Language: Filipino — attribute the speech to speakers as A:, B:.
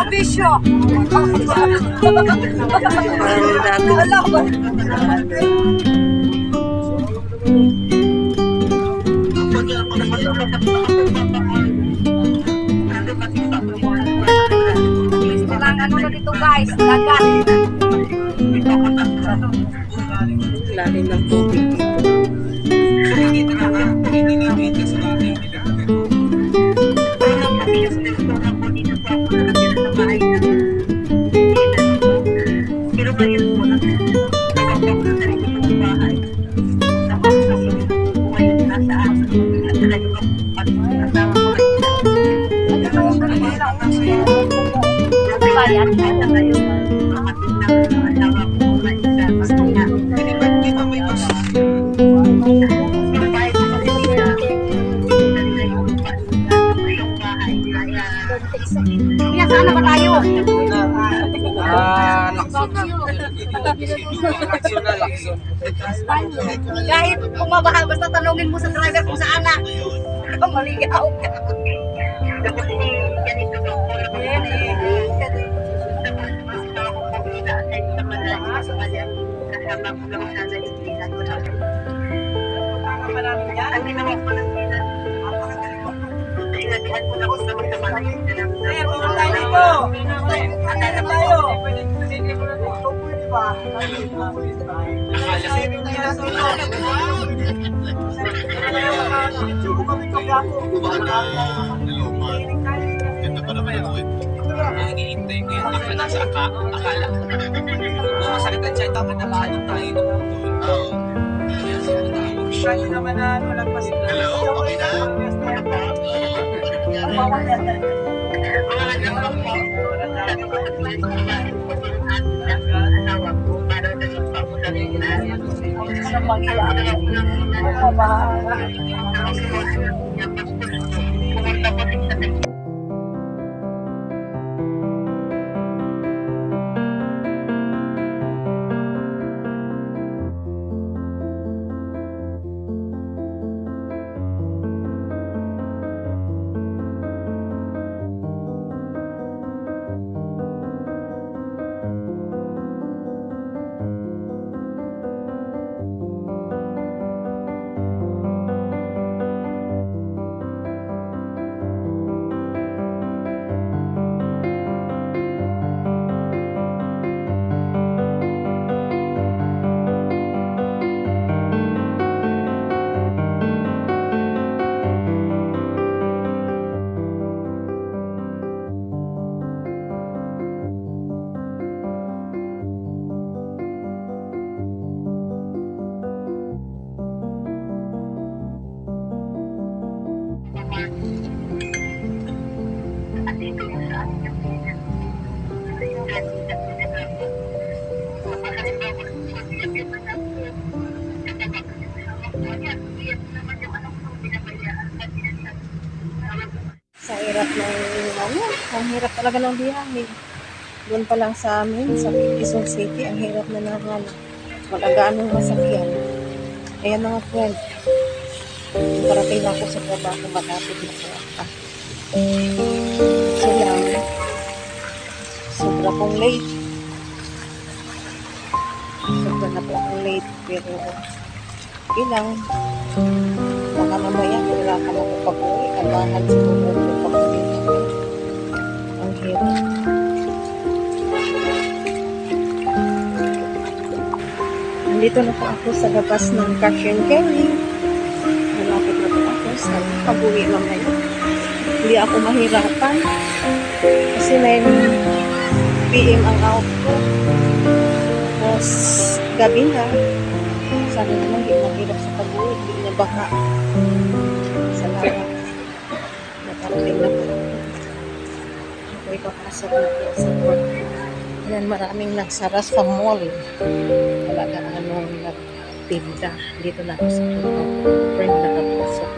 A: Bisyo. Ano na dito guys, dagat.
B: Lalim ng tubig dito.
A: Saan ba tayo?
B: Lakson.
A: Kahit kumabahan, basta tanungin mo sa driver kung saan na. Maligaw ka.
C: Ganda pa naman ako eh. Ang iniintay ko yun, di ba nasa akala. Kung masakit ang tiyan, dapat nakalong tayo ng puto. Kaya sa tawag siya.
B: Naman na malagpas.
C: Hello, okay na?
A: Sa hirap ng ano, ang hirap talaga ng biyahe.
D: Doon pa lang sa amin, sa Quezon City, ang hirap na naman. Mag-agaan ng masakyan. Ayan mga friend. Parating na ako sa trabaho, matapit na po ako. So lang, sobra kong late. Sobra na po akong late, pero ilang, baka mamaya, wala ka na po pag-uwi. Kabahan siguro po pag-uwi ako. Ang hirap. Nandito na po ako sa labas ng cash and carry. Malapit na po ako sa pag-uwi mamaya. Hindi ako mahirapan. Kasi 9 PM ang out ko. Tapos gabi na. Sana naman hindi mahirap sa pag-uwi. Hindi na baka. Salamat. Nakarating na po. Ako ipapasok na po sa work. Yan, maraming nagsara sa mall. Wala ka anong nagtinda. Dito na ako sa friend nakapasok.